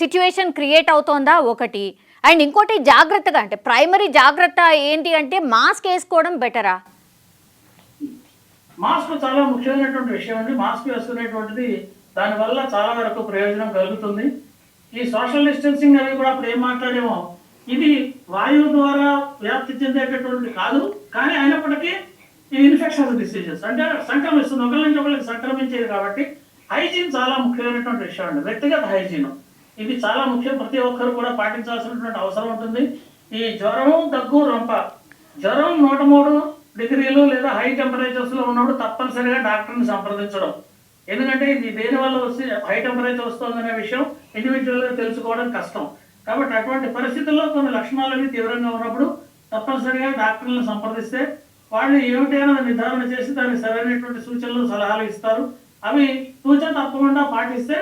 సిచ్యువేషన్ క్రియేట్ అవుతోందా ఒకటి. అండ్ ఇంకోటి జాగ్రత్తగా, అంటే ప్రైమరీ జాగ్రత్త ఏంటి అంటే మాస్క్ వేసుకోవడం బెటరా? మాస్క్ చాలా ముఖ్యమైనటువంటి విషయం అండి. మాస్క్ వేసుకునేటువంటిది దానివల్ల చాలా వరకు ప్రయోజనం కలుగుతుంది. ఈ సోషల్ డిస్టెన్సింగ్ అవి కూడా అప్పుడు ఏం మాట్లాడేమో, ఇది వాయువు ద్వారా వ్యాప్తి చెందేటటువంటి కాదు. కానీ అయినప్పటికీ ఈ ఇన్ఫెక్షన్స్ డిసీజెస్ అంటే సంక్రమిస్తుంది, ఒకరి నుంచి ఒకరికి సంక్రమించేది. కాబట్టి హైజీన్ చాలా ముఖ్యమైనటువంటి విషయం అండి. వ్యక్తిగత హైజీన్ ఇది చాలా ముఖ్యం. ప్రతి ఒక్కరు కూడా పాటించాల్సినటువంటి అవసరం ఉంటుంది. ఈ జ్వరం, దగ్గు, రొంప, జ్వరం 103 డిగ్రీలు లేదా హై టెంపరేచర్స్ లో ఉన్నప్పుడు తప్పనిసరిగా డాక్టర్ని సంప్రదించడం. ఎందుకంటే ఇది దేని వల్ల వస్తే హై టెంపరేచర్ వస్తుందనే విషయం ఇండివిజువల్ గా తెలుసుకోవడం కష్టం. కాబట్టి అటువంటి పరిస్థితుల్లో కొన్ని లక్షణాలు తీవ్రంగా ఉన్నప్పుడు తప్పనిసరిగా డాక్టర్లను సంప్రదిస్తే వాళ్ళు ఏమిటైనా నిర్ధారణ చేసి దానికి సరైనటువంటి సూచనలు, సలహాలు ఇస్తారు. అవి సూచన తప్పకుండా పాటిస్తే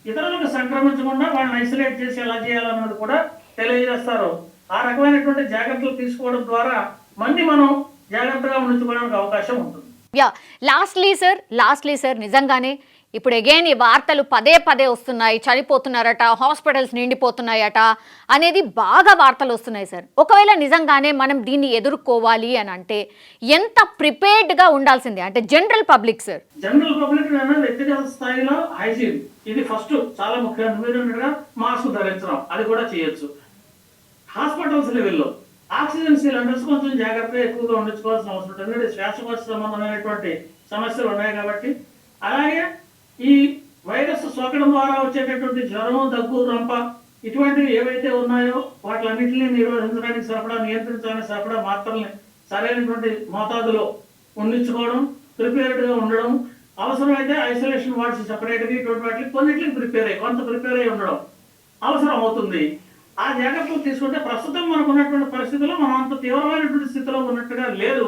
ఇతరులకు సంక్రమించకుండా వాళ్ళని ఐసోలేట్ చేసి ఎలా చేయాలన్నది కూడా తెలియజేస్తారు. ఆ రకమైనటువంటి జాగ్రత్తలు తీసుకోవడం ద్వారా మళ్ళీ మనం జాగ్రత్తగా ఉంచుకోవడానికి అవకాశం ఉంటుంది. లాస్ట్లీ సార్ నిజంగానే ఇప్పుడు అగైన్ ఈ వార్తలు పదే వస్తున్నాయి. చనిపోతున్నారట, హాస్పిటల్స్ నిండిపోతున్నాయట అనేది బాగా వార్తలు వస్తున్నాయి సార్. ఒకవేళ నిజంగానే మనం దీన్ని ఎదుర్కోవాలి అని అంటే ఎంత ప్రిపేర్డ్గా ఉండాల్సిందే అంటే general public sir? General public వ్యక్తిగత స్థాయిలో హైజీన్ ఇది ఫస్ట్ చాలా ముఖ్యమైన. మీరు మాస్క్ ధరించడం అది కూడా చేయొచ్చు. హాస్పిటల్స్ లెవెల్లో ఆక్సిజన్ సిలిండర్స్ కొంచెం జాగ్రత్తగా ఎక్కువగా ఉండించుకోవాల్సిన అవసరం ఉంటుంది. ఎందుకంటే శ్వాసకోశ సంబంధమైనటువంటి సమస్యలు ఉన్నాయి కాబట్టి. అలాగే ఈ వైరస్ సోకడం ద్వారా వచ్చేటటువంటి జ్వరం, దగ్గు, రొంప ఇటువంటివి ఏవైతే ఉన్నాయో వాటిలన్నింటినీ నిర్వహించడానికి నియంత్రించడానికి సరిపడా మాత్రల్ని సరైనటువంటి మోతాదులో ఉండించుకోవడం, ప్రిపేర్డ్గా ఉండడం, అవసరమైతే ఐసోలేషన్ వార్డ్స్ సెపరేట్గా ఇటువంటి వాటికి కొన్నింటికి కొంత ప్రిపేర్ అయి ఉండడం అవసరం అవుతుంది. ఆ జాగ్రత్తలు తీసుకుంటే ప్రస్తుతం మనకు ఉన్నటువంటి పరిస్థితుల్లో మనం అంత తీవ్రమైనటువంటి స్థితిలో ఉన్నట్టుగా లేదు.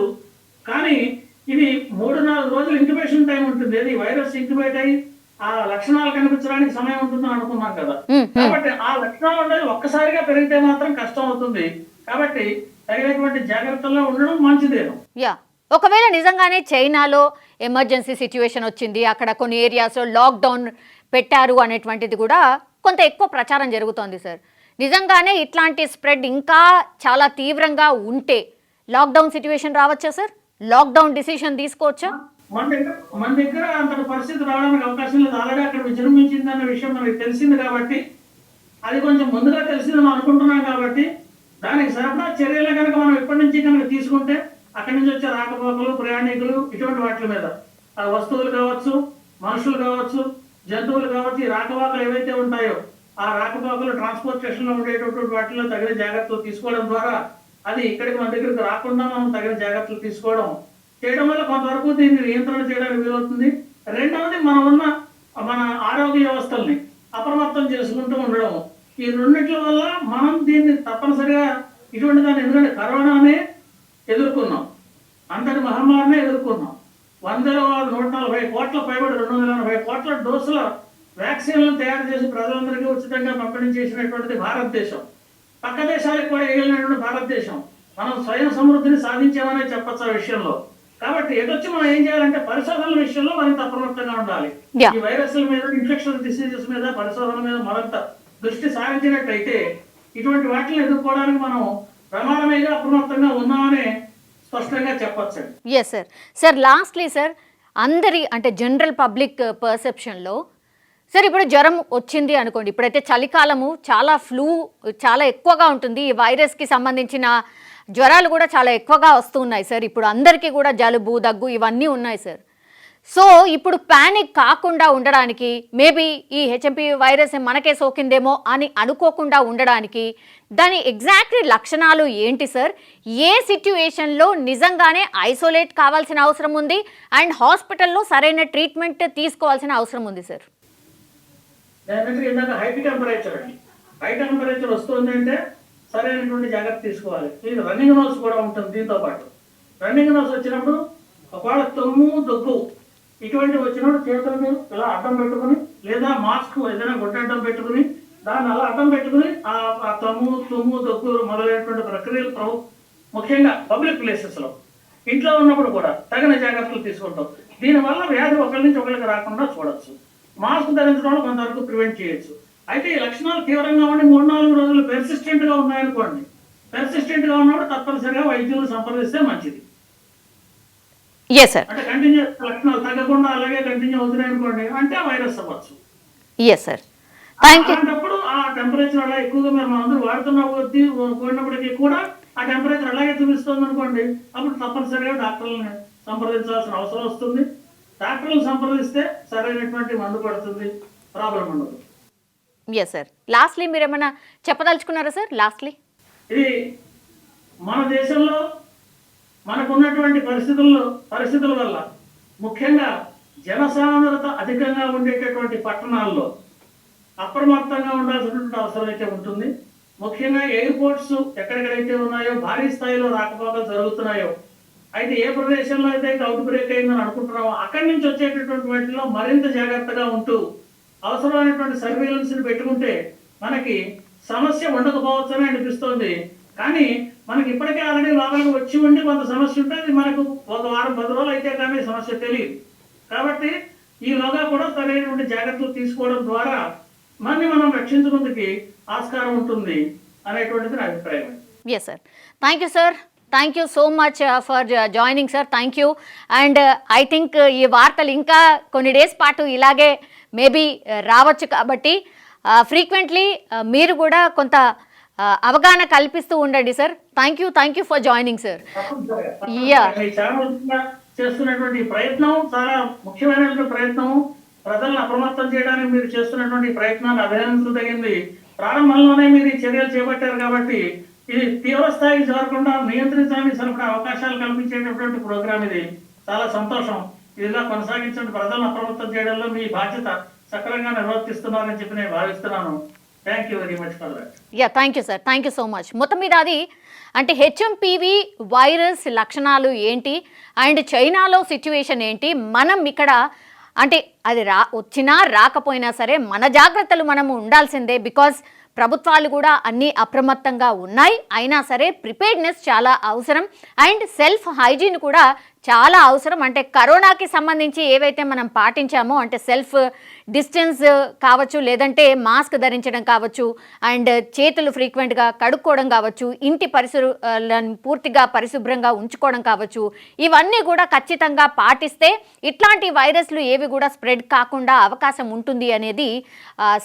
కానీ ఇది 3-4 రోజులు ఇంక్యుబేషన్ టైం ఉంటుంది. అది వైరస్ ఇంక్యుబేట్ అయ్యి ఆ లక్షణాలు కనిపించడానికి సమయం ఉంటుందని అనుకున్నాం కదా. కాబట్టి ఆ లక్షణాలు ఉండేది ఒక్కసారిగా పెరిగితే మాత్రం కష్టం అవుతుంది. కాబట్టి తగినటువంటి జాగ్రత్తల్లో ఉండడం మంచిదేను. ఒకవేళ నిజంగానే చైనాలో ఎమర్జెన్సీ సిచ్యువేషన్ వచ్చింది, అక్కడ కొన్ని ఏరియాస్లో లాక్డౌన్ పెట్టారు అనేటువంటిది కూడా కొంత ఎక్కువ ప్రచారం జరుగుతోంది సార్. నిజంగానే ఇట్లాంటి స్ప్రెడ్ ఇంకా చాలా తీవ్రంగా ఉంటే లాక్డౌన్ సిచ్యువేషన్ రావచ్చా సార్? లాక్డౌన్ డిసిషన్ తీసుకోవచ్చా? మన దగ్గర అంత పరిస్థితి రావడానికి అవకాశం లేదు. ఆల్రెడీ అక్కడ విజృంభించిందన్న విషయం మనకి తెలిసింది కాబట్టి, అది కొంచెం ముందుగా తెలిసిందని అనుకుంటున్నాం కాబట్టి దానికి సరిపడా చర్యలు కనుక మనం ఇప్పటి నుంచి కనుక తీసుకుంటే అక్కడి నుంచి వచ్చే రాకపోకలు, ప్రయాణికులు ఇటువంటి వాటి మీద వస్తువులు కావచ్చు, మనుషులు కావచ్చు, జంతువులు కావచ్చు, ఈ రాకపోకలు ఏవైతే ఉంటాయో ఆ రాకపోకలు ట్రాన్స్పోర్టేషన్ లో ఉండేటటువంటి వాటిలో తగిన జాగ్రత్తలు తీసుకోవడం ద్వారా అది ఇక్కడికి మన దగ్గరికి రాకుండా మనం తగిన జాగ్రత్తలు తీసుకోవడం చేయడం వల్ల కొంతవరకు దీన్ని నియంత్రణ చేయడానికి వీలవుతుంది. రెండవది మన ఆరోగ్య వ్యవస్థల్ని అప్రమత్తం చేసుకుంటూ ఉండడం. ఈ రెండింటి వల్ల మనం దీన్ని తప్పనిసరిగా ఇటువంటి దాన్ని, ఎందుకంటే కరోనానే ఎదుర్కొన్నాం, అంతటి మహమ్మారినే ఎదుర్కొన్నాం. 140 కోట్ల పైబడి 280 కోట్ల డోసుల వ్యాక్సిన్లను తయారు చేసి ప్రజలందరికీ ఉచితంగా పంపిణీ చేసినటువంటిది భారతదేశం. పక్క దేశాలకు కూడా వెళ్ళినటువంటి భారతదేశం. మనం స్వయం సమృద్ధిని సాధించామనే చెప్పచ్చు ఆ విషయంలో. కాబట్టి ఎటొచ్చి మనం ఏం చేయాలంటే పరిశోధనల విషయంలో మరింత అప్రమత్తంగా ఉండాలి. ఈ వైరస్ల మీద, ఇన్ఫెక్షన్ డిసీజెస్ మీద, పరిశోధన మీద మరింత దృష్టి సారించినట్టయితే ఇటువంటి వాటిని ఎదుర్కోవడానికి మనం ప్రమాణమేగా అప్రమత్తంగా ఉన్నామని స్పష్టంగా చెప్పచ్చు. Yes sir. Sir lastly sir, అందరి అంటే జనరల్ పబ్లిక్ పర్సెప్షన్లో సార్ ఇప్పుడు జ్వరం వచ్చింది అనుకోండి, ఇప్పుడైతే చలికాలము చాలా ఫ్లూ చాలా ఎక్కువగా ఉంటుంది, ఈ వైరస్కి సంబంధించిన జ్వరాలు కూడా చాలా ఎక్కువగా వస్తూ ఉన్నాయి సార్. ఇప్పుడు అందరికీ కూడా జలుబు దగ్గు ఇవన్నీ ఉన్నాయి సార్. సో ఇప్పుడు ప్యానిక్ కాకుండా ఉండడానికి, మేబీ ఈ హెచ్ఎంపీవీ వైరస్ మనకే సోకిందేమో అని అనుకోకుండా ఉండడానికి దాని ఎగ్జాక్ట్లీ లక్షణాలు ఏంటి సార్? ఏ సిట్యుయేషన్లో నిజంగానే ఐసోలేట్ కావాల్సిన అవసరం ఉంది అండ్ హాస్పిటల్లో సరైన ట్రీట్మెంట్ తీసుకోవాల్సిన అవసరం ఉంది సార్? ఇందాక హై టెంపరేచర్ వస్తుంది అంటే సరైనటువంటి జాగ్రత్త తీసుకోవాలి. ఇది రన్నింగ్ నోస్ కూడా ఉంటుంది. దీంతో పాటు రన్నింగ్ నోస్ వచ్చినప్పుడు ఒకవేళ తుమ్ము దగ్గు ఇటువంటివి వచ్చినప్పుడు చేతులను ఇలా అడ్డం పెట్టుకుని, లేదా మాస్క్ ఏదైనా గుడ్డడ్డం పెట్టుకుని దాన్ని అలా అడ్డం పెట్టుకుని ఆ తుమ్ము దగ్గు మొదలైనటువంటి ప్రక్రియలు ముఖ్యంగా పబ్లిక్ ప్లేసెస్ లో ఇంట్లో ఉన్నప్పుడు కూడా తగిన జాగ్రత్తలు తీసుకుంటాం. దీనివల్ల వ్యాధి ఒకరి నుంచి ఒకరికి రాకుండా చూడొచ్చు. మాస్క్ ధరించడం వల్ల కొంతవరకు ప్రివెంట్ చేయొచ్చు. అయితే ఈ లక్షణాలు తీవ్రంగా ఉండి 3-4 రోజులు పెర్సిస్టెంట్ గా ఉన్నాయనుకోండి, పెర్సిస్టెంట్ గా ఉన్నప్పుడు తప్పనిసరిగా వైద్యులు సంప్రదిస్తే మంచిది. అంటే కంటిన్యూ లక్షణాలు తగ్గకుండా అలాగే కంటిన్యూ అవుతున్నాయి అనుకోండి, అంటే వైరస్ అవ్వచ్చు. అలాంటప్పుడు ఆ టెంపరేచర్ అలా ఎక్కువగా మీరు అందరూ వాడుతున్న కొద్దీ పోయినప్పటికీ కూడా ఆ టెంపరేచర్ అలాగే చూపిస్తుంది అనుకోండి, అప్పుడు తప్పనిసరిగా డాక్టర్లను సంప్రదించాల్సిన అవసరం వస్తుంది. డాక్టర్లను సంప్రదిస్తే సరైనటువంటి మందు పడుతుంది, ప్రాబ్లం ఉండదు. Yes sir. లాస్ట్లీ మీరు ఏమైనా చెప్పదలుచుకున్నారా సార్? లాస్ట్లీ ఇది మన దేశంలో మనకున్నటువంటి పరిస్థితుల వల్ల ముఖ్యంగా జనసాంద్రత అధికంగా ఉండేటటువంటి పట్టణాల్లో అప్రమత్తంగా ఉండాల్సినటువంటి అవసరం అయితే ఉంటుంది. ముఖ్యంగా ఎయిర్పోర్ట్స్ ఎక్కడెక్కడైతే ఉన్నాయో భారీ స్థాయిలో రాకపోకలు జరుగుతున్నాయో, అయితే ఏ ప్రదేశంలో అయితే అవుట్ బ్రేక్ అయిందని అనుకుంటున్నామో అక్కడి నుంచి వచ్చేటటువంటి వాటిలో మరింత జాగ్రత్తగా ఉంటూ అవసరమైనటువంటి సర్వేలెన్స్ ని పెట్టుకుంటే మనకి సమస్య ఉండకపోవచ్చని అనిపిస్తోంది. కానీ మనకి ఇప్పటికే ఆల్రెడీ లోపలికి వచ్చి ఉండి కొంత సమస్య ఉంటే అది మనకు 1 వారం 10 రోజులు అయితే కానీ సమస్య తెలియదు. కాబట్టి ఈలోగా కూడా సరైనటువంటి జాగ్రత్తలు తీసుకోవడం ద్వారా మనం రక్షించుకుందుకు ఆస్కారం ఉంటుంది అనేటువంటిది నా అభిప్రాయం. Yes sir. Thank you sir. Thank you so much for joining sir. Thank you. And I think ఈ వార్తలు ఇంకా కొన్ని డేస్ పాటు ఇలాగే మేబీ రావచ్చు కాబట్టి ఫ్రీక్వెంట్లీ మీరు కూడా కొంత అవగాహన కల్పిస్తూ ఉండండి sir. Thank you for joining sir. చేస్తున్నటువంటి ప్రయత్నం చాలా ముఖ్యమైనటువంటి ప్రయత్నం. ప్రజలను అప్రమత్తం చేయడానికి మీరు చేస్తున్నటువంటి ప్రయత్నాన్ని అభినందించదగింది. ప్రారంభంలోనే మీరు ఈ చర్యలు చేపట్టారు కాబట్టి ఇది తీవ్ర స్థాయికి చేరకుండా నియంత్రించడానికి సరిపడా అవకాశాలు కల్పించేటటువంటి ప్రోగ్రామ్ ఇది. చాలా సంతోషం. ఇదిగా కొనసాగించండి. ప్రజలను అప్రమత్తం చేయడంలో మీ బాధ్యత సక్రమంగా నిర్వర్తిస్తున్నారని చెప్పి నేను భావిస్తున్నాను. Thank you very much for that. Thank you sir. Thank you so much. మొత్తం మీద అది అంటే హెచ్ఎంపీవీ వైరస్ లక్షణాలు ఏంటి అండ్ చైనాలో సిచ్యువేషన్ ఏంటి, మనం ఇక్కడ అంటే అది వచ్చినా రాకపోయినా సరే మన జాగ్రత్తలు మనము ఉండాల్సిందే. బికాజ్ ప్రభుత్వాలు కూడా అన్నీ అప్రమత్తంగా ఉన్నాయి. అయినా సరే ప్రిపేర్డ్నెస్ చాలా అవసరం అండ్ సెల్ఫ్ హైజీన్ కూడా చాలా అవసరం. అంటే కరోనాకి సంబంధించి ఏవైతే మనం పాటించామో అంటే సెల్ఫ్ డిస్టెన్స్ కావచ్చు, లేదంటే మాస్క్ ధరించడం కావచ్చు, అండ్ చేతులు ఫ్రీక్వెంట్గా కడుక్కోవడం కావచ్చు, ఇంటి పరిసరాలను పూర్తిగా పరిశుభ్రంగా ఉంచుకోవడం కావచ్చు, ఇవన్నీ కూడా ఖచ్చితంగా పాటిస్తే ఇట్లాంటి వైరస్లు ఏవి కూడా స్ప్రెడ్ కాకుండా అవకాశం ఉంటుంది అనేది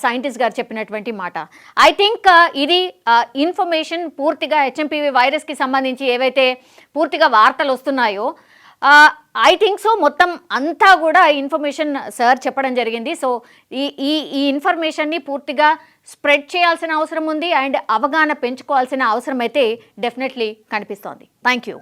సైంటిస్ట్ గారు చెప్పినటువంటి మాట. ఐ థింక్ ఇది ఇన్ఫర్మేషన్ పూర్తిగా హెచ్ఎంపీవీ వైరస్కి సంబంధించి ఏవైతే పూర్తిగా వార్తలు వస్తున్నాయో ఐ థింక్ సో మొత్తం అంతా కూడా ఇన్ఫర్మేషన్ సార్ చెప్పడం జరిగింది. సో ఈ ఇన్ఫర్మేషన్ని పూర్తిగా స్ప్రెడ్ చేయాల్సిన అవసరం ఉంది అండ్ అవగాహన పెంచుకోవాల్సిన అవసరం అయితే డెఫినెట్లీ కనిపిస్తోంది. Thank you.